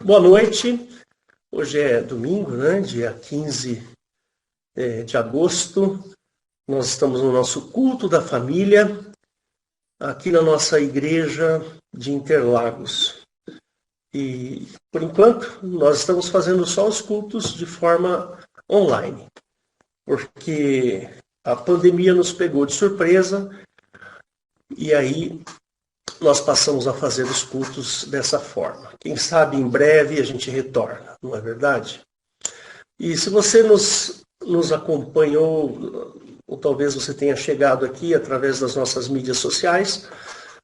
Boa noite. Hoje é domingo, né? Dia 15 de agosto. Nós estamos no nosso culto da família, aqui na nossa igreja de Interlagos. E, por enquanto, nós estamos fazendo só os cultos de forma online, porque a pandemia nos pegou de surpresa e aí nós passamos a fazer os cultos dessa forma. Quem sabe em breve a gente retorna, não é verdade? E se você nos acompanhou, ou talvez você tenha chegado aqui através das nossas mídias sociais,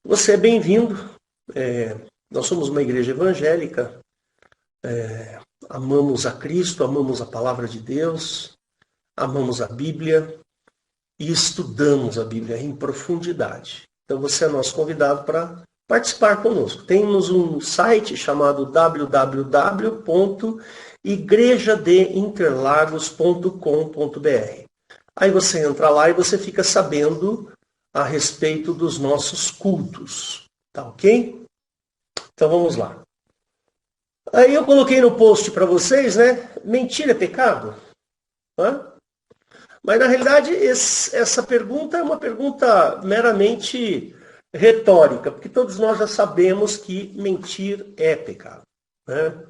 você é bem-vindo. Nós somos uma igreja evangélica, amamos a Cristo, amamos a palavra de Deus, amamos a Bíblia e estudamos a Bíblia em profundidade. Então você é nosso convidado para participar conosco. Temos um site chamado www.igrejadeinterlagos.com.br. Aí você entra lá e você fica sabendo a respeito dos nossos cultos. Tá ok? Então vamos lá. Aí eu coloquei no post para vocês, né? Mentira é pecado? Hã? Mas, na realidade, essa pergunta é uma pergunta meramente retórica, porque todos nós já sabemos que mentir é pecado. Né?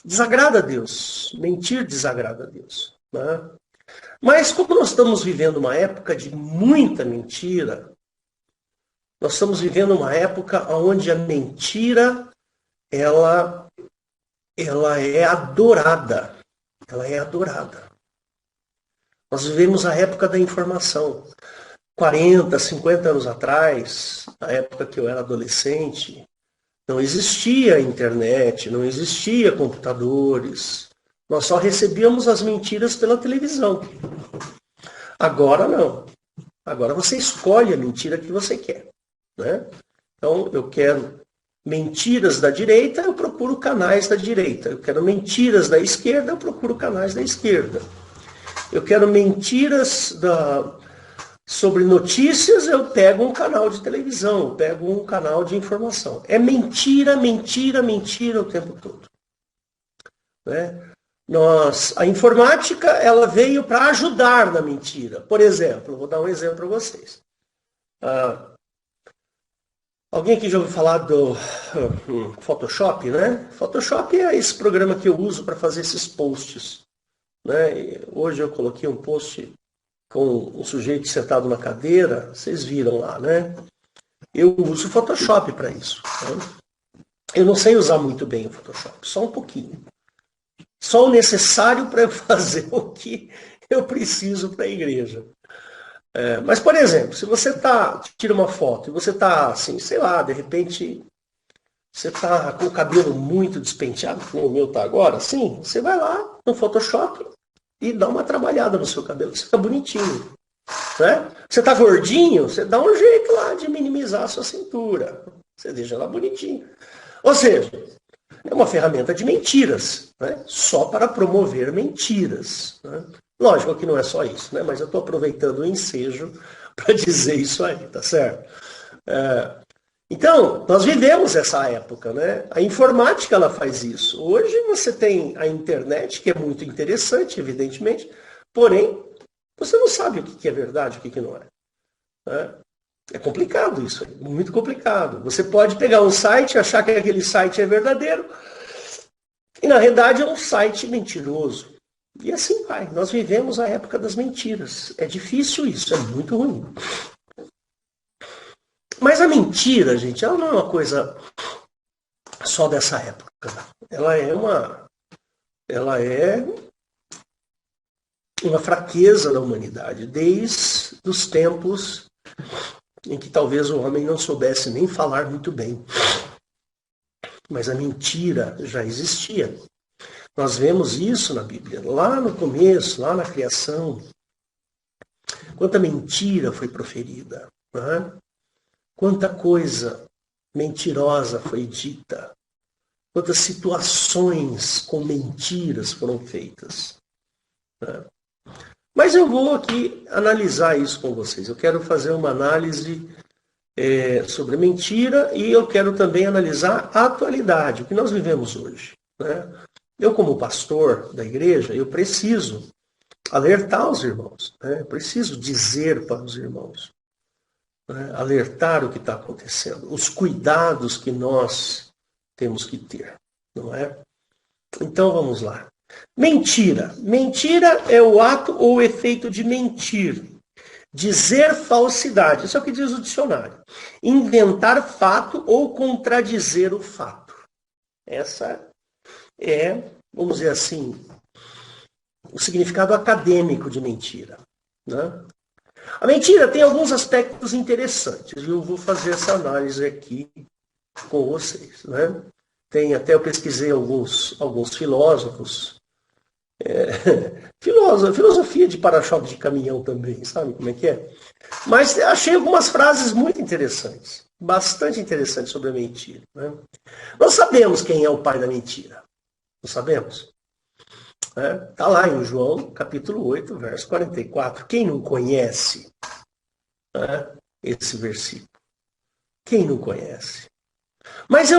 Desagrada a Deus. Mentir desagrada a Deus. Né? Mas, como nós estamos vivendo uma época de muita mentira, nós estamos vivendo uma época onde a mentira ela é adorada. Ela é adorada. Nós vivemos a época da informação. 40, 50 anos atrás, na época que eu era adolescente, não existia internet, não existia computadores. Nós só recebíamos as mentiras pela televisão. Agora não. Agora você escolhe a mentira que você quer. Né? Então, eu quero mentiras da direita, eu procuro canais da direita. Eu quero mentiras da esquerda, eu procuro canais da esquerda. Eu quero mentiras sobre notícias, eu pego um canal de televisão, eu pego um canal de informação. É mentira, mentira, mentira o tempo todo. Né? A informática ela veio para ajudar na mentira. Por exemplo, vou dar um exemplo para vocês. Alguém aqui já ouviu falar do Photoshop, né? Photoshop é esse programa que eu uso para fazer esses posts. Né? Hoje eu coloquei um post com um sujeito sentado na cadeira, vocês viram lá, né? Eu uso o Photoshop para isso. Né? Eu não sei usar muito bem o Photoshop, só um pouquinho. Só o necessário para eu fazer o que eu preciso para a igreja. Mas, por exemplo, se você tira uma foto e você está assim, sei lá, de repente você está com o cabelo muito despenteado, como o meu está agora, assim, você vai lá no Photoshop e dá uma trabalhada no seu cabelo, que fica bonitinho. Né? Você está gordinho, você dá um jeito lá de minimizar a sua cintura. Você deixa ela bonitinho. Ou seja, é uma ferramenta de mentiras, né? Só para promover mentiras. Né? Lógico que não é só isso, né? Mas eu estou aproveitando o ensejo para dizer isso aí, tá certo? Então, nós vivemos essa época, né? A informática ela faz isso. Hoje você tem a internet, que é muito interessante, evidentemente, porém, você não sabe o que é verdade e o que não é. É complicado isso, é muito complicado. Você pode pegar um site, achar que aquele site é verdadeiro, e na realidade é um site mentiroso. E assim vai. Nós vivemos a época das mentiras. É difícil isso, é muito ruim. Mas a mentira, gente, ela não é uma coisa só dessa época. Ela é uma fraqueza da humanidade, desde os tempos em que talvez o homem não soubesse nem falar muito bem. Mas a mentira já existia. Nós vemos isso na Bíblia, lá no começo, lá na criação. Quanta mentira foi proferida, né? Quanta coisa mentirosa foi dita. Quantas situações com mentiras foram feitas. Né? Mas eu vou aqui analisar isso com vocês. Eu quero fazer uma análise sobre mentira, e eu quero também analisar a atualidade, o que nós vivemos hoje, né? Eu, como pastor da igreja, eu preciso alertar os irmãos, né? Eu preciso dizer para os irmãos, né? Alertar o que está acontecendo, os cuidados que nós temos que ter, não é? Então vamos lá. Mentira. Mentira é o ato ou o efeito de mentir. Dizer falsidade. Isso é o que diz o dicionário. Inventar fato ou contradizer o fato. Essa é, vamos dizer assim, o significado acadêmico de mentira, né? A mentira tem alguns aspectos interessantes. Eu vou fazer essa análise aqui com vocês, né? Até eu pesquisei alguns filósofos. Filosofia de para-choque de caminhão também, sabe como é que é? Mas achei algumas frases muito interessantes, bastante interessantes sobre a mentira, né? Nós sabemos quem é o pai da mentira. Não sabemos? Está lá em João, capítulo 8, verso 44. Quem não conhece, né, esse versículo? Quem não conhece? Mas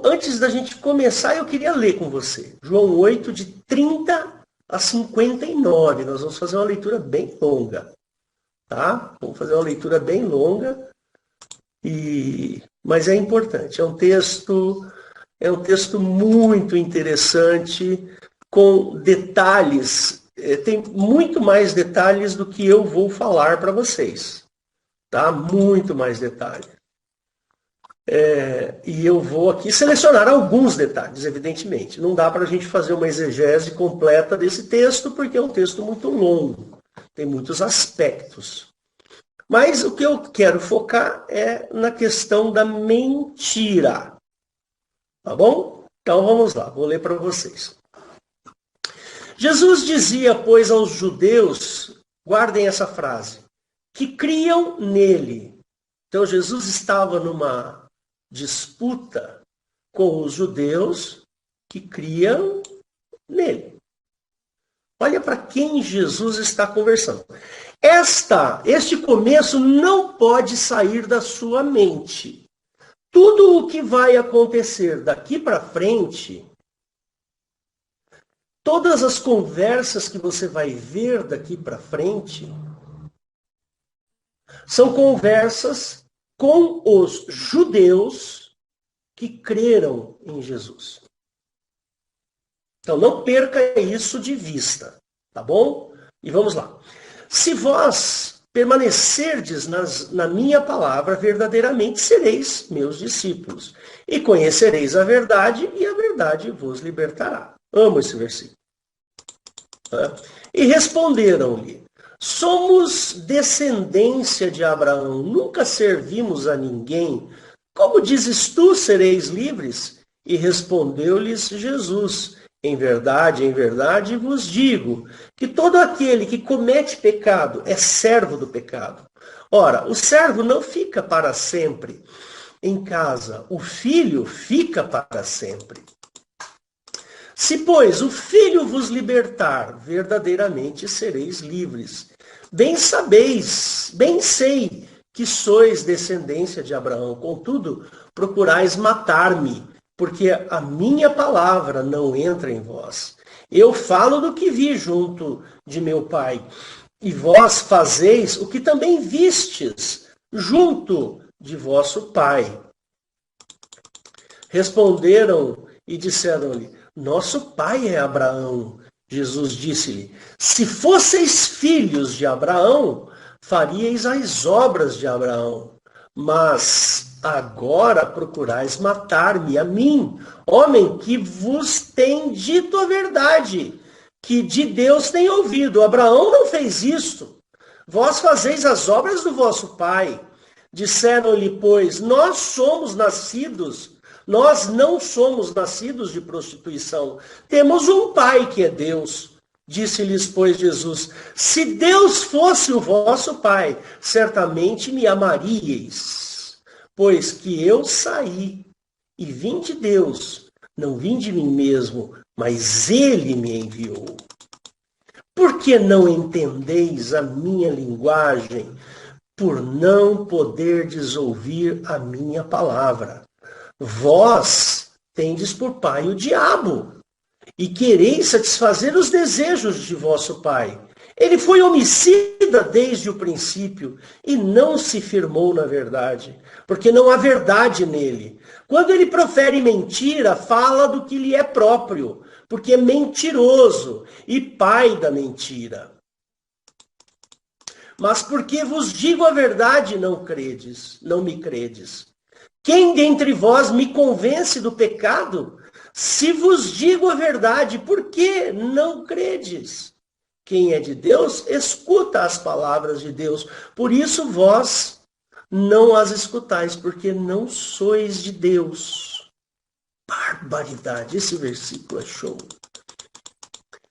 antes da gente começar, eu queria ler com você. João 8, de 30 a 59. Nós vamos fazer uma leitura bem longa. Tá? Vamos fazer uma leitura bem longa. Mas é importante. É um texto muito interessante, com detalhes. Tem muito mais detalhes do que eu vou falar para vocês. Tá? Muito mais detalhes. E eu vou aqui selecionar alguns detalhes, evidentemente. Não dá para a gente fazer uma exegese completa desse texto, porque é um texto muito longo. Tem muitos aspectos. Mas o que eu quero focar é na questão da mentira. Tá bom? Então vamos lá, vou ler para vocês. Jesus dizia, pois, aos judeus, guardem essa frase, que criam nele. Então Jesus estava numa disputa com os judeus que criam nele. Olha para quem Jesus está conversando. Este começo não pode sair da sua mente. Tudo o que vai acontecer daqui para frente, todas as conversas que você vai ver daqui para frente, são conversas com os judeus que creram em Jesus. Então não perca isso de vista, tá bom? E vamos lá. Se vós permanecerdes na minha palavra, verdadeiramente sereis meus discípulos, e conhecereis a verdade, e a verdade vos libertará. Amo esse versículo. E responderam-lhe, somos descendência de Abraão, nunca servimos a ninguém. Como dizes tu, sereis livres? E respondeu-lhes Jesus, em verdade vos digo, que todo aquele que comete pecado é servo do pecado. Ora, o servo não fica para sempre em casa, o filho fica para sempre. Se, pois, o Filho vos libertar, verdadeiramente sereis livres. Bem sei que sois descendência de Abraão. Contudo, procurais matar-me, porque a minha palavra não entra em vós. Eu falo do que vi junto de meu Pai, e vós fazeis o que também vistes junto de vosso Pai. Responderam e disseram-lhe, nosso pai é Abraão. Jesus disse-lhe, se fosseis filhos de Abraão, faríeis as obras de Abraão. Mas agora procurais matar-me a mim, homem que vos tem dito a verdade, que de Deus tem ouvido. Abraão não fez isto. Vós fazeis as obras do vosso pai. Disseram-lhe, pois, nós não somos nascidos de prostituição. Temos um pai que é Deus. Disse-lhes, pois, Jesus, se Deus fosse o vosso pai, certamente me amaríeis, pois que eu saí e vim de Deus, não vim de mim mesmo, mas ele me enviou. Por que não entendeis a minha linguagem? por não poderdes ouvir a minha palavra. Vós tendes por pai o diabo, e quereis satisfazer os desejos de vosso pai. Ele foi homicida desde o princípio e não se firmou na verdade, porque não há verdade nele. Quando ele profere mentira, fala do que lhe é próprio, porque é mentiroso e pai da mentira. Mas porque vos digo a verdade, não me credes. Quem dentre vós me convence do pecado? Se vos digo a verdade, por que não credes? Quem é de Deus, escuta as palavras de Deus. Por isso vós não as escutais, porque não sois de Deus. Barbaridade, esse versículo é show.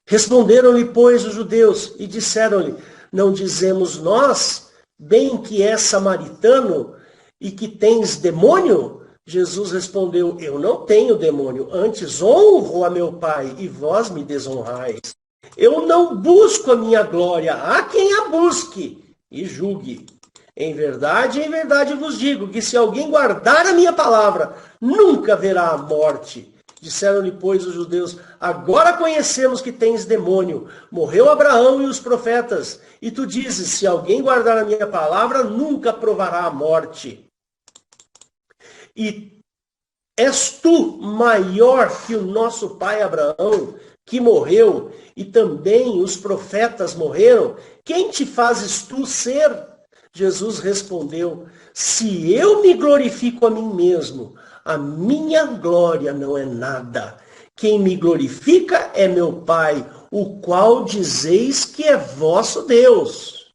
Responderam-lhe, pois, os judeus e disseram-lhe, não dizemos nós, bem que és samaritano e que tens demônio? Jesus respondeu, eu não tenho demônio, antes honro a meu Pai e vós me desonrais. Eu não busco a minha glória, há quem a busque e julgue. Em verdade vos digo que se alguém guardar a minha palavra, nunca verá a morte. Disseram-lhe, pois, os judeus, agora conhecemos que tens demônio. Morreu Abraão e os profetas. E tu dizes, se alguém guardar a minha palavra, nunca provará a morte. E és tu maior que o nosso pai Abraão, que morreu, e também os profetas morreram? Quem te fazes tu ser? Jesus respondeu, se eu me glorifico a mim mesmo, a minha glória não é nada. Quem me glorifica é meu Pai, o qual dizeis que é vosso Deus.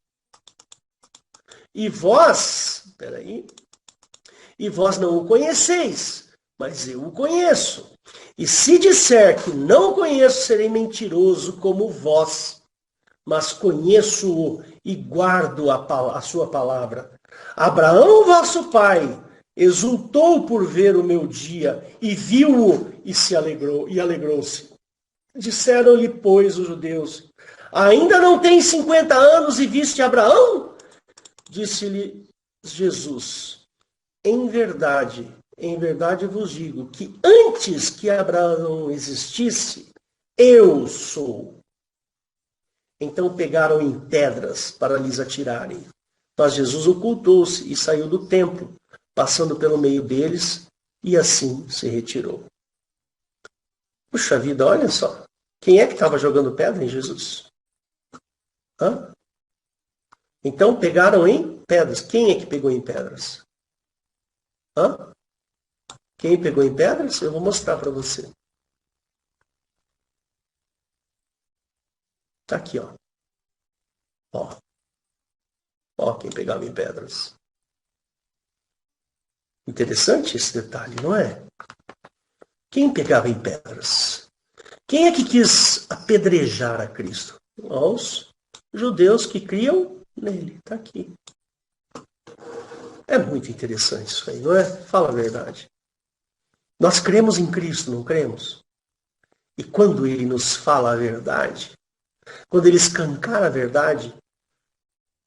E vós não o conheceis, mas eu o conheço. E se disser que não o conheço, serei mentiroso como vós. Mas conheço-o e guardo a sua palavra. Abraão, vosso pai, exultou por ver o meu dia, e viu-o e se alegrou, e alegrou-se. Disseram-lhe, pois, os judeus, ainda não tens 50 anos e viste Abraão? Disse-lhe Jesus, em verdade vos digo que antes que Abraão existisse, eu sou. Então pegaram em pedras para lhes atirarem. Mas Jesus ocultou-se e saiu do templo, passando pelo meio deles, e assim se retirou. Puxa vida, olha só. Quem é que estava jogando pedra em Jesus? Hã? Então pegaram em pedras. Quem é que pegou em pedras? Hã? Quem pegou em pedras? Eu vou mostrar para você. Tá aqui, ó. Ó quem pegava em pedras. Interessante esse detalhe, não é? Quem pegava em pedras? Quem é que quis apedrejar a Cristo? Os judeus que criam nele. Está aqui. É muito interessante isso aí, não é? Fala a verdade. Nós cremos em Cristo, não cremos? E quando ele nos fala a verdade, quando ele escancara a verdade,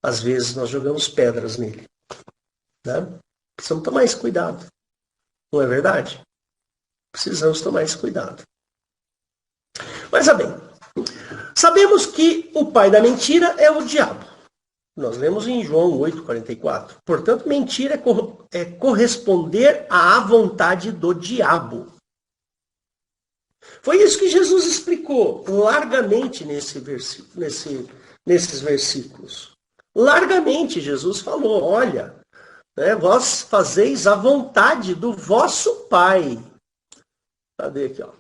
às vezes nós jogamos pedras nele. Né? Precisamos tomar esse cuidado. Não é verdade? Precisamos tomar esse cuidado. Mas, bem, sabemos que o pai da mentira é o diabo. Nós lemos em João 8,44. Portanto, mentira é corresponder à vontade do diabo. Foi isso que Jesus explicou largamente nesses versículos. Largamente Jesus falou, olha, né, vós fazeis a vontade do vosso pai. Cadê aqui, ó?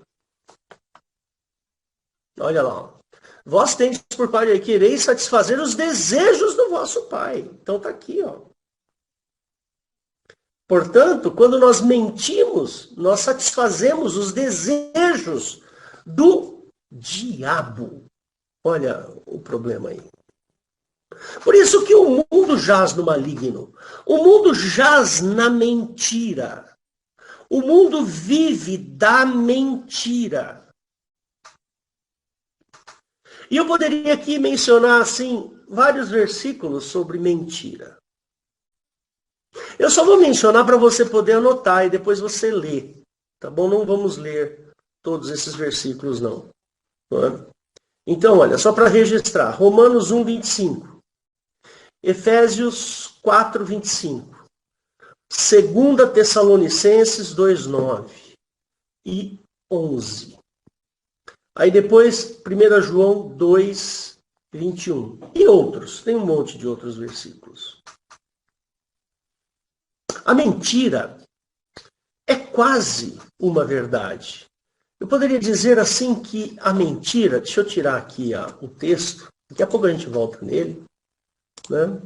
Olha lá, ó. Vós tendes por pai, quereis satisfazer os desejos do vosso pai. Então está aqui, ó. Portanto, quando nós mentimos, nós satisfazemos os desejos do diabo. Olha o problema aí. Por isso que o mundo jaz no maligno. O mundo jaz na mentira. O mundo vive da mentira. E eu poderia aqui mencionar, assim, vários versículos sobre mentira. Eu só vou mencionar para você poder anotar e depois você lê. Tá bom? Não vamos ler todos esses versículos, não. Não é? Então, olha, só para registrar. Romanos 1, 25. Efésios 4, 25. 2 Tessalonicenses 2, 9 e 11. Aí depois, 1 João 2, 21. E outros. Tem um monte de outros versículos. A mentira é quase uma verdade. Eu poderia dizer assim que a mentira, deixa eu tirar aqui o texto, daqui a pouco a gente volta nele, né?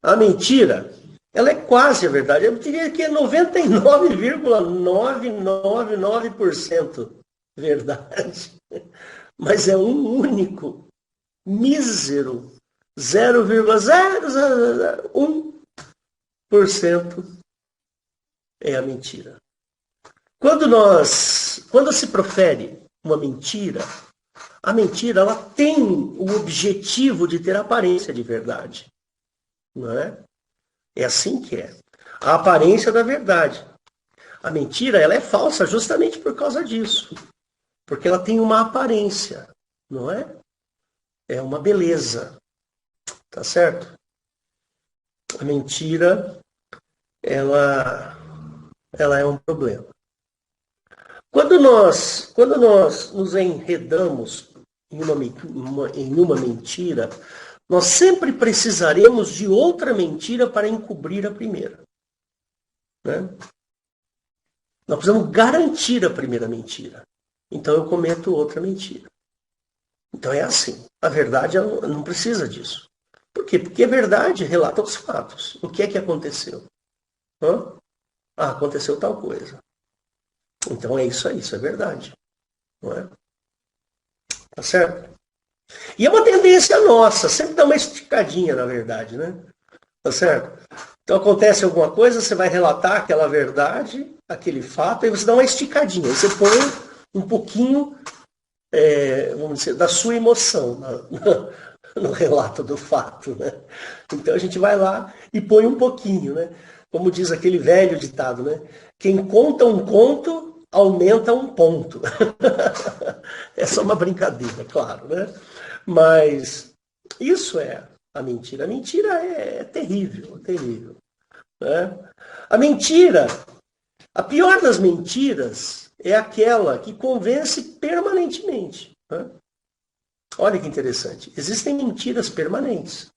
A mentira, ela é quase a verdade. Eu diria que é 99,999% verdade. Mas é um único, mísero, 0,001% é a mentira. Quando se profere uma mentira, a mentira ela tem o objetivo de ter aparência de verdade. Não é? É assim que é. A aparência da verdade. A mentira ela é falsa justamente por causa disso. Porque ela tem uma aparência, não é? É uma beleza. Tá certo? A mentira, ela é um problema. Quando nós nos enredamos em uma mentira, nós sempre precisaremos de outra mentira para encobrir a primeira. Né? Nós precisamos garantir a primeira mentira. Então eu cometo outra mentira. Então é assim. A verdade não precisa disso. Por quê? Porque a verdade relata os fatos. O que é que aconteceu? Aconteceu tal coisa. Então é isso aí, isso é verdade. Não é? Tá certo? E é uma tendência nossa, sempre dá uma esticadinha, na verdade, né? Tá certo? Então acontece alguma coisa, você vai relatar aquela verdade, aquele fato, e você dá uma esticadinha. Aí você põe um pouquinho, vamos dizer, da sua emoção no relato do fato, né? Então a gente vai lá e põe um pouquinho, né? Como diz aquele velho ditado, né? Quem conta um conto, aumenta um ponto. É só uma brincadeira, claro, né? Mas isso é a mentira. A mentira é terrível, terrível. Né? A mentira, a pior das mentiras é aquela que convence permanentemente. Né? Olha que interessante. Existem mentiras permanentes.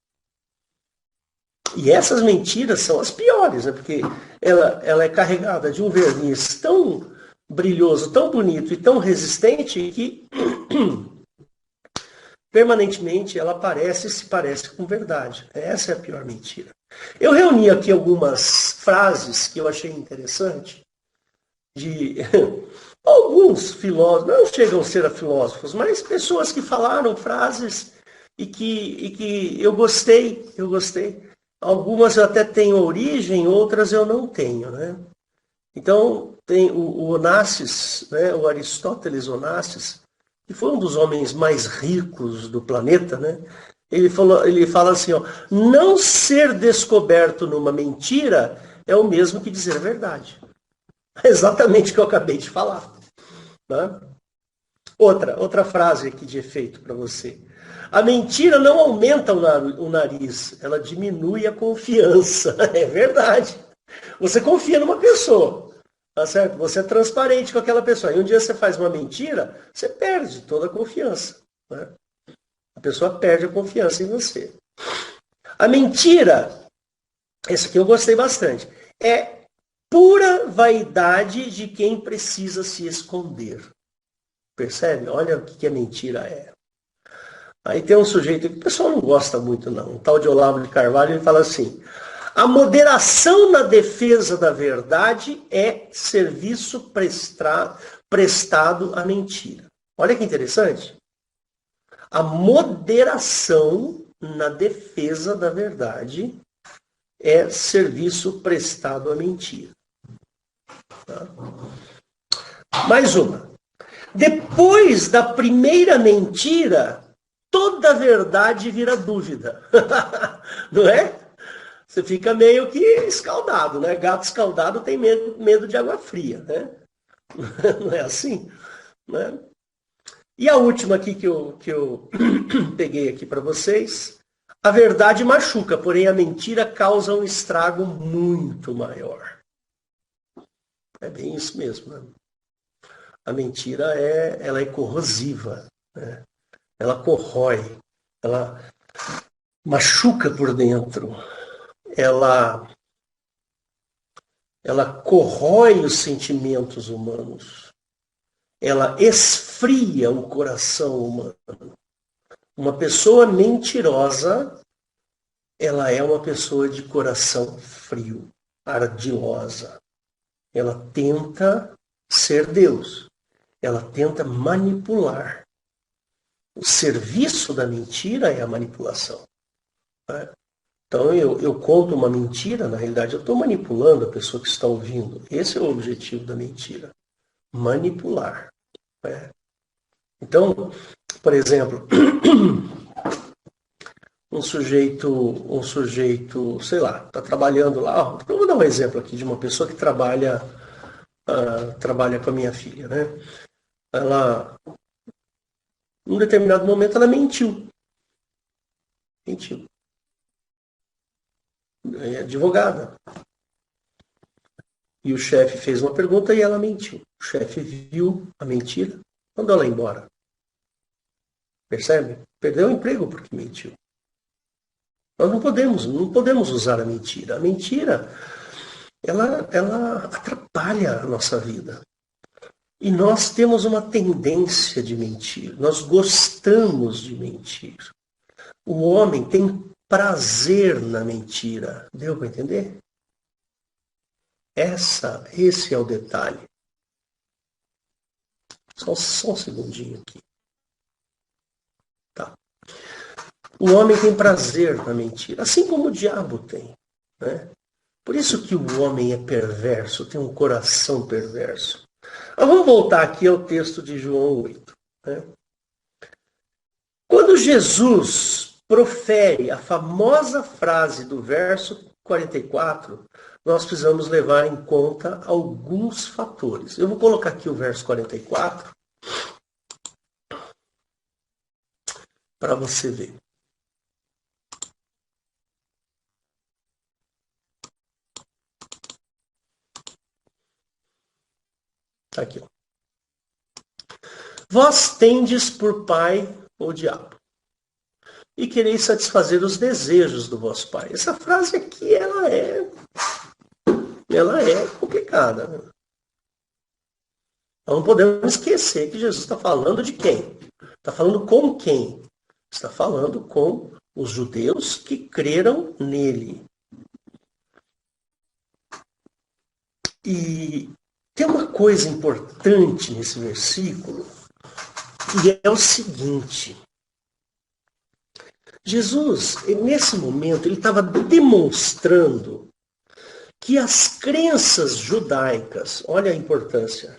E essas mentiras são as piores, né? Porque ela é carregada de um verniz tão brilhoso, tão bonito e tão resistente que permanentemente ela se parece com verdade. Essa é a pior mentira. Eu reuni aqui algumas frases que eu achei interessante de alguns filósofos, não chegam a ser filósofos, mas pessoas que falaram frases e que eu gostei. Algumas eu até tenho origem, outras eu não tenho, né? Então, tem o Onassis, né? O Aristóteles Onassis, que foi um dos homens mais ricos do planeta, né? Ele fala assim, ó, não ser descoberto numa mentira é o mesmo que dizer a verdade. É exatamente o que eu acabei de falar. Né? Outra frase aqui de efeito para você. A mentira não aumenta o nariz, ela diminui a confiança. É verdade. Você confia numa pessoa, tá certo? Você é transparente com aquela pessoa. E um dia você faz uma mentira, você perde toda a confiança. Né? A pessoa perde a confiança em você. A mentira, essa aqui eu gostei bastante, é pura vaidade de quem precisa se esconder. Percebe? Olha o que a mentira é. Aí tem um sujeito que o pessoal não gosta muito, não. Um tal de Olavo de Carvalho, ele fala assim: a moderação na defesa da verdade é serviço prestado à mentira. Olha que interessante. A moderação na defesa da verdade é serviço prestado à mentira. Tá? Mais uma. Depois da primeira mentira, toda verdade vira dúvida. Não é? Você fica meio que escaldado, né? Gato escaldado tem medo de água fria, né? Não é assim? Né? E a última aqui que eu peguei aqui para vocês. A verdade machuca, porém a mentira causa um estrago muito maior. É bem isso mesmo, né? A mentira ela é corrosiva, né? Ela corrói, ela machuca por dentro, ela, ela corrói os sentimentos humanos, ela esfria o coração humano. Uma pessoa mentirosa, ela é uma pessoa de coração frio, ardilosa. Ela tenta ser Deus. Ela tenta manipular. O serviço da mentira é a manipulação. Né? Então, eu conto uma mentira, na realidade, eu estou manipulando a pessoa que está ouvindo. Esse é o objetivo da mentira. Manipular. Né? Então, por exemplo, um sujeito, sei lá, está trabalhando lá. Eu vou dar um exemplo aqui de uma pessoa que trabalha com a minha filha, né? Ela, num determinado momento, ela mentiu. Mentiu. É advogada. E o chefe fez uma pergunta e ela mentiu. O chefe viu a mentira, mandou ela embora. Percebe? Perdeu o emprego porque mentiu. Nós não podemos usar a mentira. A mentira, ela atrapalha a nossa vida. E nós temos uma tendência de mentir. Nós gostamos de mentir. O homem tem prazer na mentira. Deu para entender? Esse é o detalhe. Só um segundinho aqui. Tá. O homem tem prazer na mentira, assim como o diabo tem. Né? Por isso que o homem é perverso, tem um coração perverso. Mas vamos voltar aqui ao texto de João 8. Né? Quando Jesus profere a famosa frase do verso 44, nós precisamos levar em conta alguns fatores. Eu vou colocar aqui o verso 44 para você ver. Está aqui. Ó. Vós tendes por pai o diabo, e quereis satisfazer os desejos do vosso pai. Essa frase aqui, ela é complicada. Né? Então não podemos esquecer que Jesus está falando de quem? Está falando com quem? Está falando com os judeus que creram nele. E tem uma coisa importante nesse versículo, que é o seguinte. Jesus, nesse momento, ele estava demonstrando que as crenças judaicas, olha a importância,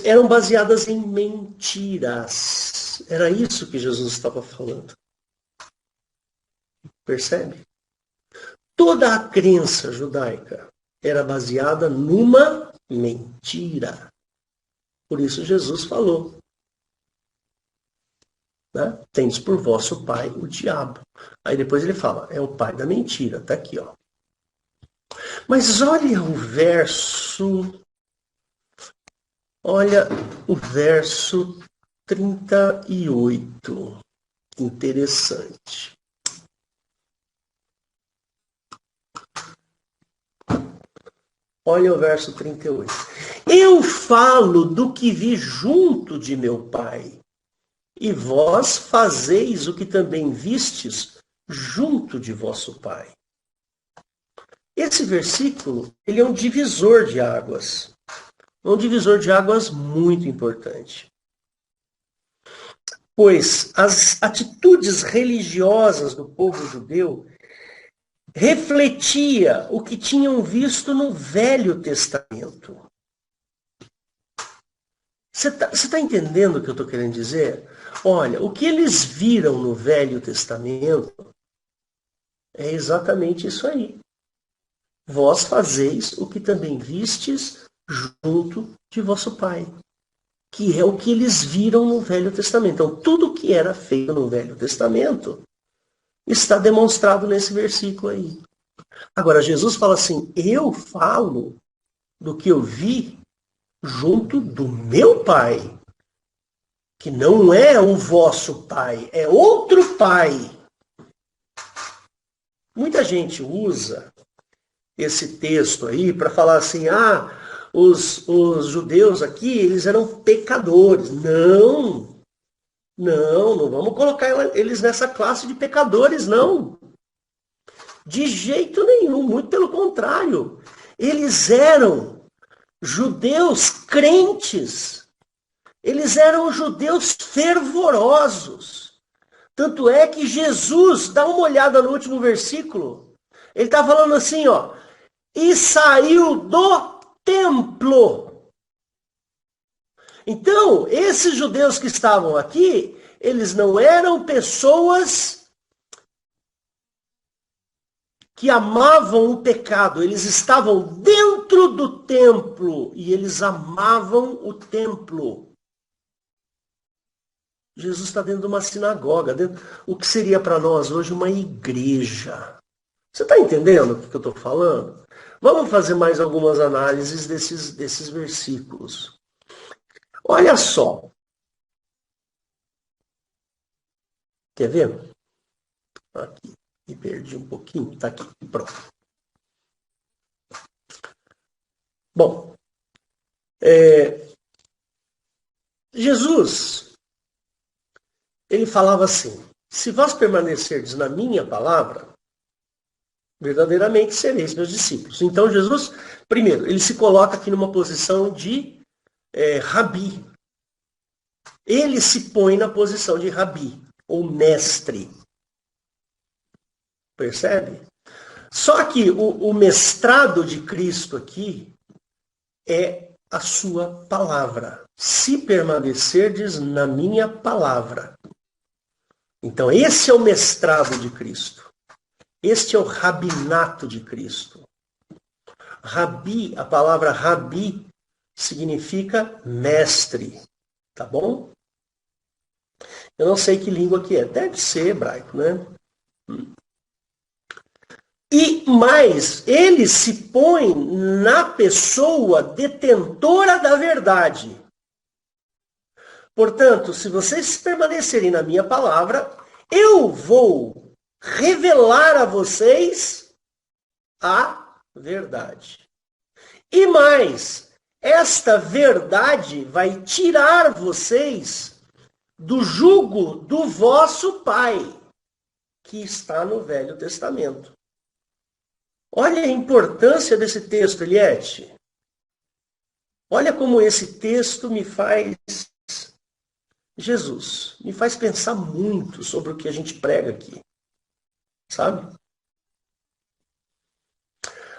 eram baseadas em mentiras. Era isso que Jesus estava falando. Percebe? Toda a crença judaica era baseada numa mentira. Por isso Jesus falou. Né? Tendes por vosso pai o diabo. Aí depois ele fala, é o pai da mentira. Está aqui, ó. Mas olha o verso 38. Interessante. Olha o verso 38. Eu falo do que vi junto de meu pai, e vós fazeis o que também vistes junto de vosso pai. Esse versículo, ele é um divisor de águas. Um divisor de águas muito importante. Pois as atitudes religiosas do povo judeu refletia o que tinham visto no Velho Testamento. Você está entendendo o que eu estou querendo dizer? Olha, o que eles viram no Velho Testamento É exatamente isso aí. Vós fazeis o que também vistes junto de vosso pai. Que é o que eles viram no Velho Testamento. Então, tudo que era feito no Velho Testamento está demonstrado nesse versículo aí. Agora, Jesus fala assim, eu falo do que eu vi junto do meu pai, que não é o vosso pai, é outro pai. Muita gente usa esse texto aí para falar assim, os judeus aqui, eles eram pecadores. Não vamos colocar eles nessa classe de pecadores, não. De jeito nenhum, muito pelo contrário. Eles eram judeus crentes. Eles eram judeus fervorosos. Tanto é que Jesus, dá uma olhada no último versículo, ele está falando assim, ó, e saiu do templo. Então, esses judeus que estavam aqui, eles não eram pessoas que amavam o pecado, eles estavam dentro do templo e eles amavam o templo. Jesus está dentro de uma sinagoga, o que seria para nós hoje uma igreja. Você está entendendo o que eu estou falando? Vamos fazer mais algumas análises desses versículos. Olha só. Quer ver? Aqui, me perdi um pouquinho. Está aqui, pronto. Bom, Jesus, ele falava assim, se vós permanecerdes na minha palavra, verdadeiramente sereis meus discípulos. Então Jesus, primeiro, ele se coloca aqui numa posição de rabi. Ele se põe na posição de rabi, ou mestre. Percebe? Só que o mestrado de Cristo aqui é a sua palavra. Se permanecerdes na minha palavra. Então, esse é o mestrado de Cristo. Este é o rabinato de Cristo. Rabi, a palavra rabi, significa mestre. Tá bom? Eu não sei que língua que é. Deve ser hebraico, né? E mais, ele se põe na pessoa detentora da verdade. Portanto, se vocês permanecerem na minha palavra, eu vou revelar a vocês a verdade. E mais, esta verdade vai tirar vocês do jugo do vosso pai, que está no Velho Testamento. Olha a importância desse texto, Eliette. Olha como esse texto me faz, Jesus, me faz pensar muito sobre o que a gente prega aqui. Sabe?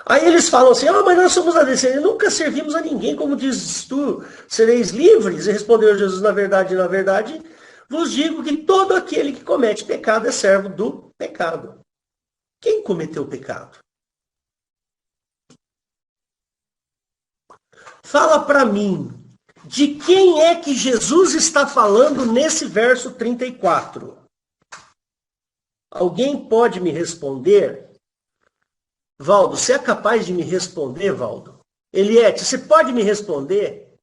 Aí eles falam assim, mas nós somos a descendência, nunca servimos a ninguém, como dizes tu, sereis livres. E respondeu Jesus, na verdade, vos digo que todo aquele que comete pecado é servo do pecado. Quem cometeu pecado? Fala para mim, de quem é que Jesus está falando nesse verso 34? Alguém pode me responder? Valdo, você é capaz de me responder, Valdo? Eliette, você pode me responder?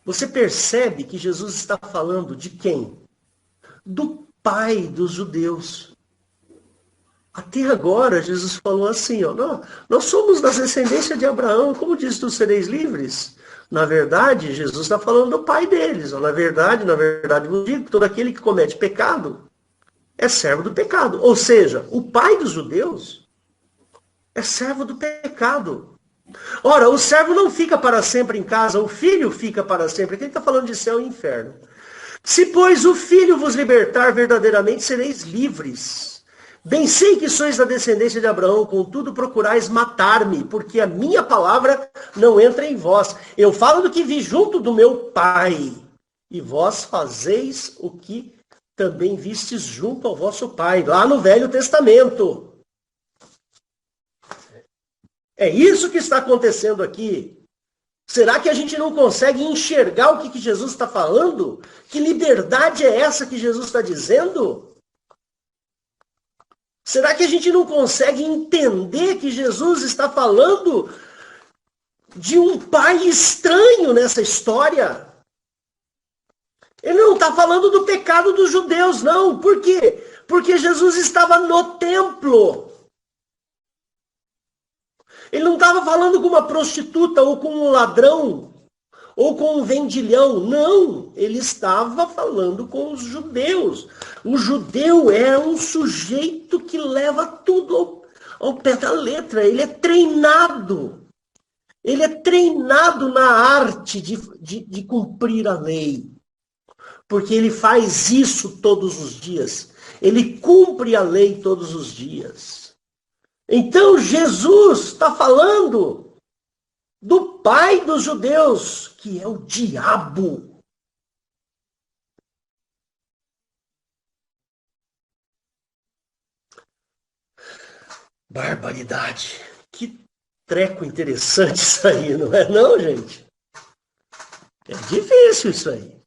Você percebe que Jesus está falando de quem? Do pai dos judeus. Até agora, Jesus falou assim, ó, nós somos da descendência de Abraão, como diz tu sereis livres? Na verdade, Jesus está falando do pai deles. Ó, na verdade, vos digo que todo aquele que comete pecado é servo do pecado. Ou seja, o pai dos judeus é servo do pecado. Ora, o servo não fica para sempre em casa, o filho fica para sempre. Aqui ele está falando de céu e inferno. Se, pois, o filho vos libertar, verdadeiramente sereis livres. Bem sei que sois da descendência de Abraão, contudo procurais matar-me, porque a minha palavra não entra em vós. Eu falo do que vi junto do meu Pai, e vós fazeis o que também vistes junto ao vosso Pai, lá no Velho Testamento. É isso que está acontecendo aqui. Será que a gente não consegue enxergar o que Jesus está falando? Que liberdade é essa que Jesus está dizendo? Será que a gente não consegue entender que Jesus está falando de um pai estranho nessa história? Ele não está falando do pecado dos judeus, não. Por quê? Porque Jesus estava no templo. Ele não estava falando com uma prostituta ou com um ladrão ou com um vendilhão. Não, ele estava falando com os judeus. O judeu é um sujeito que leva tudo ao pé da letra. Ele é treinado. Ele é treinado na arte de cumprir a lei. Porque ele faz isso todos os dias. Ele cumpre a lei todos os dias. Então Jesus está falando do pai dos judeus, que é o diabo. Barbaridade. Que treco interessante isso aí, não é não, gente? É difícil isso aí.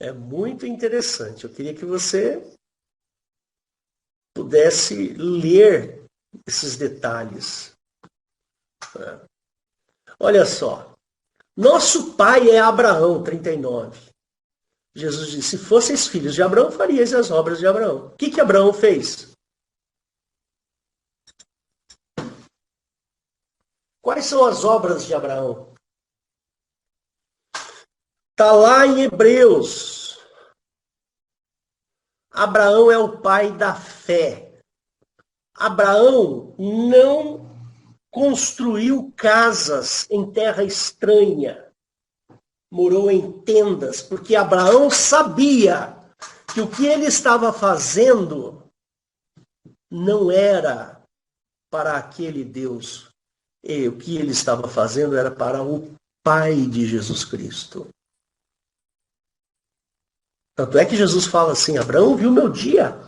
É muito interessante. Eu queria que você pudesse ler esses detalhes. Olha só. Nosso pai é Abraão, 39. Jesus disse, se fosseis filhos de Abraão, farias as obras de Abraão. O que Abraão fez? Quais são as obras de Abraão? Está lá em Hebreus. Abraão é o pai da fé. Abraão não construiu casas em terra estranha. Morou em tendas, porque Abraão sabia que o que ele estava fazendo não era para aquele Deus. E o que ele estava fazendo era para o Pai de Jesus Cristo. Tanto é que Jesus fala assim, Abraão viu o meu dia.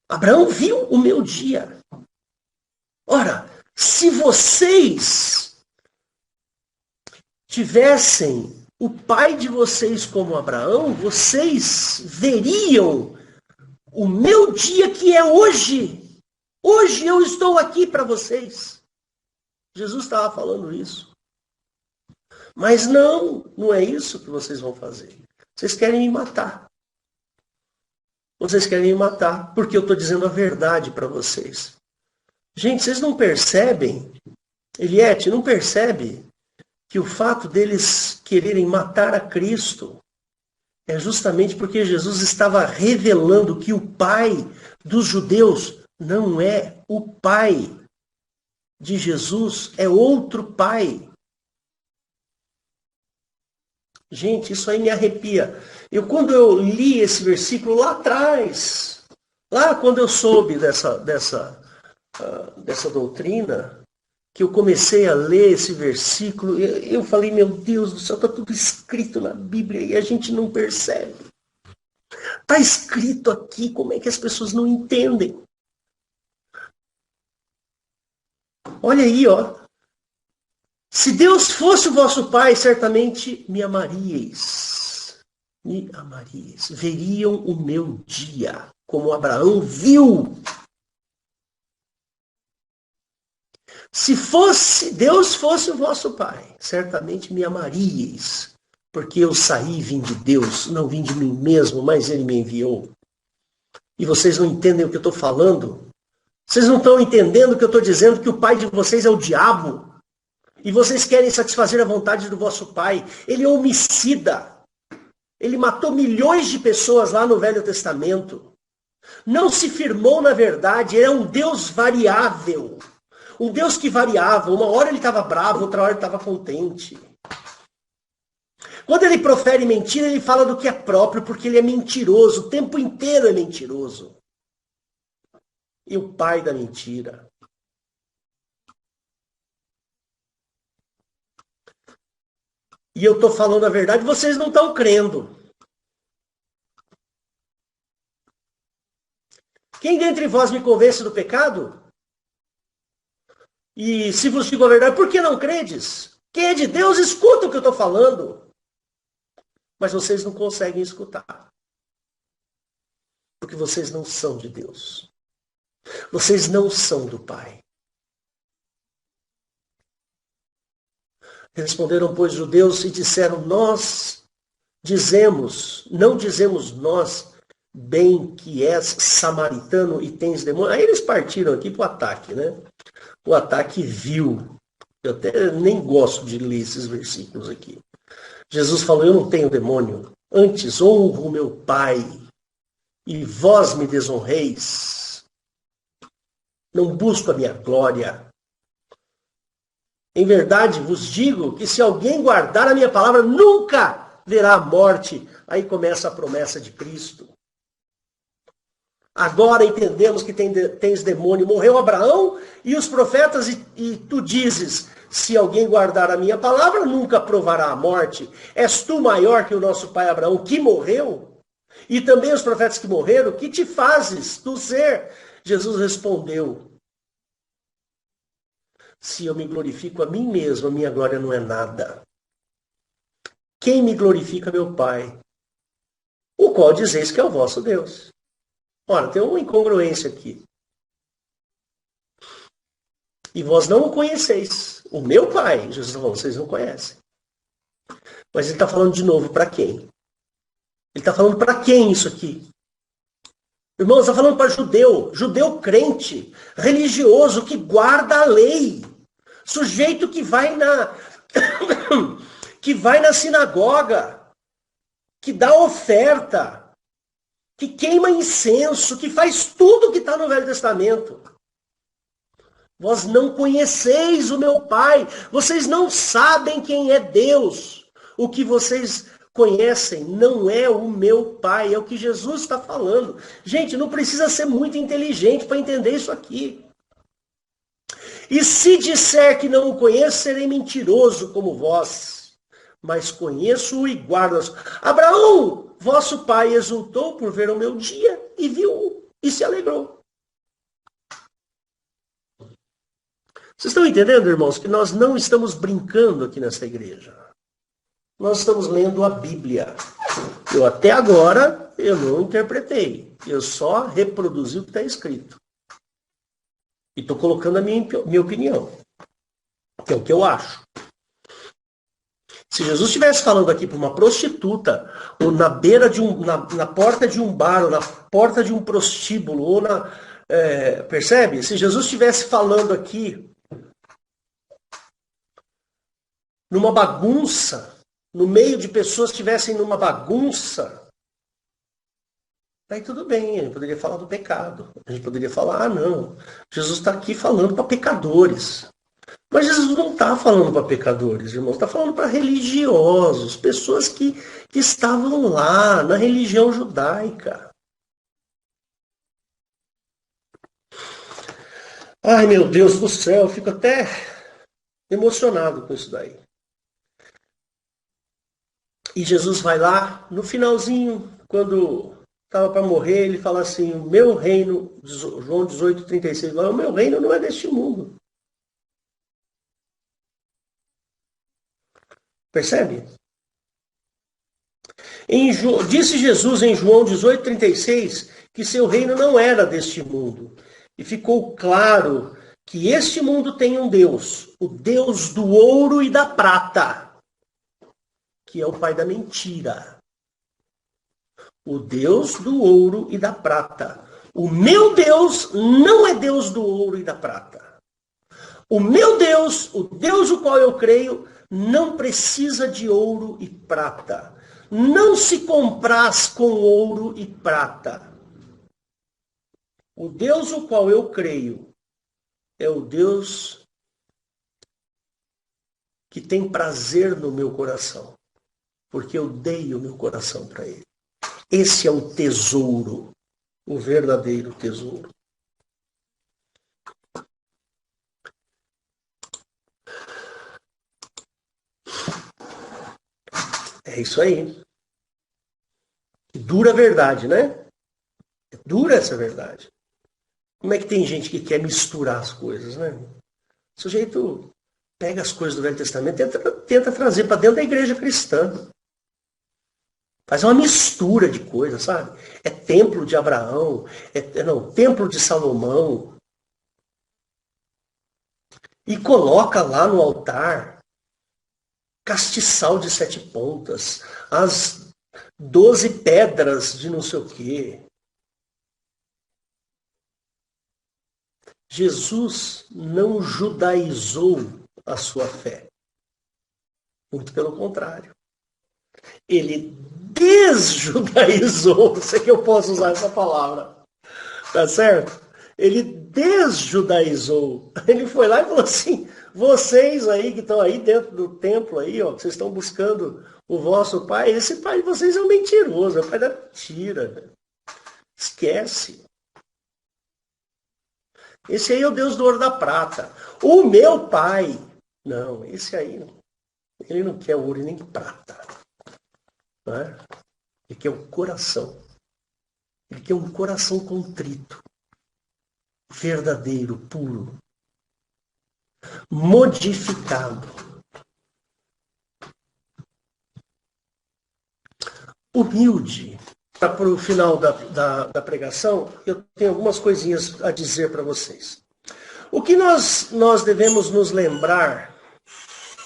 Abraão viu o meu dia. Ora, se vocês tivessem o pai de vocês como Abraão, vocês veriam o meu dia que é hoje. Hoje eu estou aqui para vocês. Jesus estava falando isso. Mas não é isso que vocês vão fazer. Vocês querem me matar. Vocês querem me matar porque eu estou dizendo a verdade para vocês. Gente, vocês não percebem, Eliette, não percebe que o fato deles quererem matar a Cristo é justamente porque Jesus estava revelando que o pai dos judeus não é o pai de Jesus, é outro pai. Gente, isso aí me arrepia. Quando eu li esse versículo lá atrás, lá quando eu soube dessa doutrina, que eu comecei a ler esse versículo, eu falei, meu Deus do céu, está tudo escrito na Bíblia e a gente não percebe. Está escrito aqui, como é que as pessoas não entendem? Olha aí, ó. Se Deus fosse o vosso Pai, certamente me amaríeis. Me amaríeis. Veriam o meu dia, como Abraão viu. Se Deus fosse o vosso Pai, certamente me amaríeis, porque eu saí e vim de Deus, não vim de mim mesmo, mas Ele me enviou. E vocês não entendem o que eu estou falando? Vocês não estão entendendo que eu estou dizendo que o pai de vocês é o diabo? E vocês querem satisfazer a vontade do vosso pai. Ele é homicida. Ele matou milhões de pessoas lá no Velho Testamento. Não se firmou na verdade, ele é um Deus variável. Um Deus que variava. Uma hora ele estava bravo, outra hora ele estava contente. Quando ele profere mentira, ele fala do que é próprio, porque ele é mentiroso, o tempo inteiro é mentiroso. E o pai da mentira. E eu estou falando a verdade, vocês não estão crendo. Quem dentre vós me convence do pecado? E se vos digo a verdade, por que não credes? Quem é de Deus, escuta o que eu estou falando. Mas vocês não conseguem escutar. Porque vocês não são de Deus. Vocês não são do Pai. Responderam, pois, judeus e disseram, nós dizemos, não dizemos nós, bem que és samaritano e tens demônio. Aí eles partiram aqui para o ataque, né? O ataque vil. Eu até nem gosto de ler esses versículos aqui. Jesus falou, eu não tenho demônio. Antes honro o meu Pai e vós me desonreis. Não busco a minha glória. Em verdade vos digo que se alguém guardar a minha palavra, nunca verá a morte. Aí começa a promessa de Cristo. Agora entendemos que tens demônio. Morreu Abraão e os profetas, e tu dizes, se alguém guardar a minha palavra, nunca provará a morte. És tu maior que o nosso pai Abraão, que morreu? E também os profetas que morreram, que te fazes tu ser? Jesus respondeu, se eu me glorifico a mim mesmo, a minha glória não é nada. Quem me glorifica, meu Pai, o qual dizeis que é o vosso Deus. Ora, tem uma incongruência aqui. E vós não o conheceis. O meu Pai, Jesus está falando, vocês não conhecem. Mas ele está falando de novo para quem? Ele está falando para quem isso aqui? Irmãos, está falando para judeu. Judeu crente, religioso, que guarda a lei. Sujeito que vai na sinagoga, que dá oferta, que queima incenso, que faz tudo que está no Velho Testamento. Vós não conheceis o meu Pai, vocês não sabem quem é Deus. O que vocês conhecem não é o meu Pai, é o que Jesus está falando. Gente, não precisa ser muito inteligente para entender isso aqui. E se disser que não o conheço, serei mentiroso como vós. Mas conheço-o e guardo. Abraão, vosso pai, exultou por ver o meu dia e viu-o e se alegrou. Vocês estão entendendo, irmãos, que nós não estamos brincando aqui nessa igreja. Nós estamos lendo a Bíblia. Eu até agora, eu não interpretei. Eu só reproduzi o que está escrito. E estou colocando a minha opinião. Que é o que eu acho. Se Jesus estivesse falando aqui para uma prostituta, ou na beira de na porta de um bar, ou na porta de um prostíbulo, ou percebe? Se Jesus estivesse falando aqui numa bagunça, no meio de pessoas que estivessem numa bagunça, aí tudo bem, a gente poderia falar do pecado. A gente poderia falar, não, Jesus está aqui falando para pecadores. Mas Jesus não está falando para pecadores, irmãos, está falando para religiosos, pessoas que estavam lá na religião judaica. Ai, meu Deus do céu, eu fico até emocionado com isso daí. E Jesus vai lá, no finalzinho, quando estava para morrer, ele fala assim, o meu reino, João 18:36, o meu reino não é deste mundo. Percebe? Disse Jesus em João 18:36 que seu reino não era deste mundo. E ficou claro que este mundo tem um Deus, o Deus do ouro e da prata, que é o pai da mentira. O Deus do ouro e da prata. O meu Deus não é Deus do ouro e da prata. O meu Deus, o Deus o qual eu creio, não precisa de ouro e prata. Não se compraz com ouro e prata. O Deus o qual eu creio é o Deus que tem prazer no meu coração. porque eu dei o meu coração para ele. Esse é o tesouro, o verdadeiro tesouro. É isso aí. Dura a verdade, né? É dura essa verdade. Como é que tem gente que quer misturar as coisas, né? O sujeito pega as coisas do Velho Testamento e tenta trazer para dentro da igreja cristã. Faz uma mistura de coisas, sabe? É templo de Abraão, não, templo de Salomão. E coloca lá no altar castiçal de 7 pontas, as 12 pedras de não sei o quê. Jesus não judaizou a sua fé. Muito pelo contrário. Ele desjudaizou, se é que eu posso usar essa palavra. Tá certo? Ele desjudaizou. Ele foi lá e falou assim: vocês aí que estão aí dentro do templo aí, ó, que vocês estão buscando o vosso pai, esse pai de vocês é um mentiroso, é o pai da mentira. Esquece. Esse aí é o Deus do ouro da prata. O meu pai. Não, esse aí não. Ele não quer ouro e nem prata. Não é? Ele quer o coração. Ele quer um coração contrito. Verdadeiro, puro. Modificado. Humilde. Para o final da pregação, eu tenho algumas coisinhas a dizer para vocês. O que nós devemos nos lembrar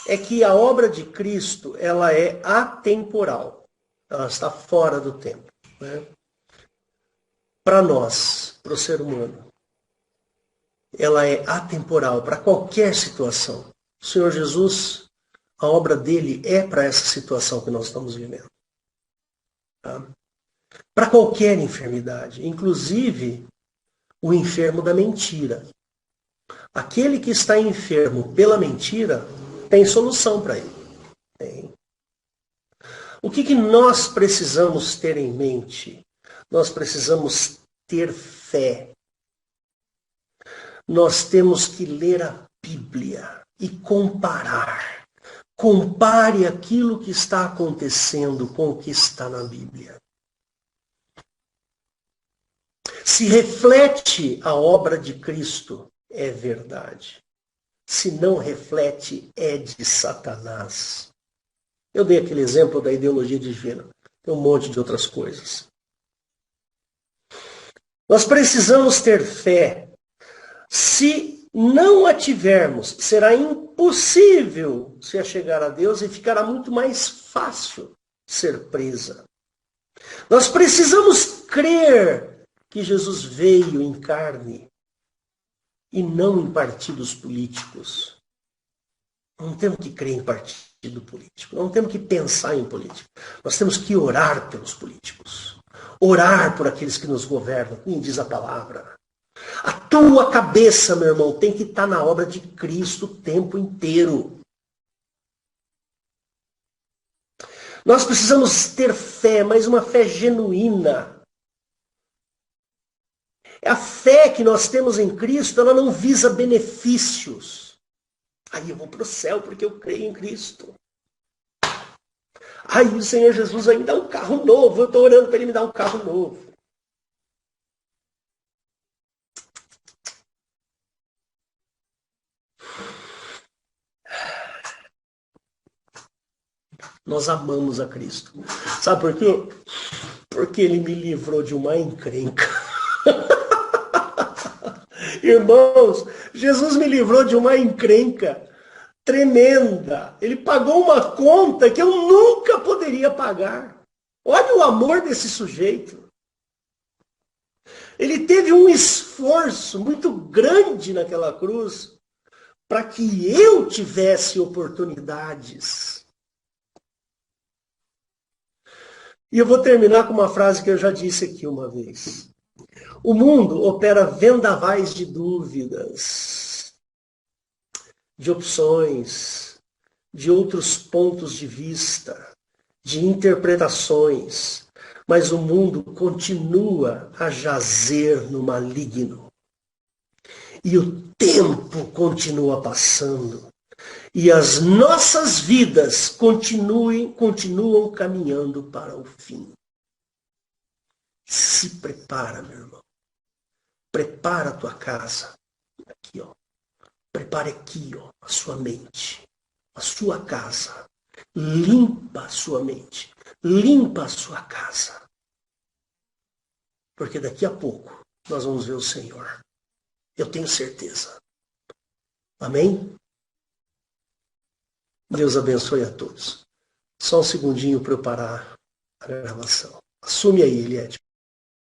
é que a obra de Cristo ela é atemporal. Ela está fora do tempo. Né? Para nós, para o ser humano, ela é atemporal para qualquer situação. O Senhor Jesus, a obra dele é para essa situação que nós estamos vivendo. Tá? Para qualquer enfermidade, inclusive o enfermo da mentira. Aquele que está enfermo pela mentira tem solução para ele. Tem. O que nós precisamos ter em mente? Nós precisamos ter fé. Nós temos que ler a Bíblia e comparar. Compare aquilo que está acontecendo com o que está na Bíblia. Se reflete a obra de Cristo, é verdade. Se não reflete, é de Satanás. Eu dei aquele exemplo da ideologia divina. Tem um monte de outras coisas. Nós precisamos ter fé. Se não a tivermos, será impossível se achegar a Deus e ficará muito mais fácil ser presa. Nós precisamos crer que Jesus veio em carne e não em partidos políticos. Não temos que crer em partido político, não temos que pensar em política. Nós temos que orar pelos políticos, orar por aqueles que nos governam, como diz a palavra. A tua cabeça, meu irmão, tem que estar na obra de Cristo o tempo inteiro. Nós precisamos ter fé, mas uma fé genuína. A fé que nós temos em Cristo, ela não visa benefícios. Aí eu vou para o céu porque eu creio em Cristo. Aí o Senhor Jesus vai me dar um carro novo. Eu estou orando para Ele me dar um carro novo. Nós amamos a Cristo. Sabe por quê? Porque Ele me livrou de uma encrenca. Irmãos, Jesus me livrou de uma encrenca tremenda. Ele pagou uma conta que eu nunca poderia pagar. Olha o amor desse sujeito. Ele teve um esforço muito grande naquela cruz para que eu tivesse oportunidades. E eu vou terminar com uma frase que eu já disse aqui uma vez. O mundo opera vendavais de dúvidas, de opções, de outros pontos de vista, de interpretações, mas o mundo continua a jazer no maligno. E o tempo continua passando. E as nossas vidas continuam caminhando para o fim. Se prepara, meu irmão. Prepara a tua casa. Aqui, ó. Prepare aqui, ó, a sua mente, a sua casa. Limpa a sua mente. Limpa a sua casa. Porque daqui a pouco nós vamos ver o Senhor. Eu tenho certeza. Amém? Deus abençoe a todos. Só um segundinho para eu parar a gravação. Assume aí, Eliette.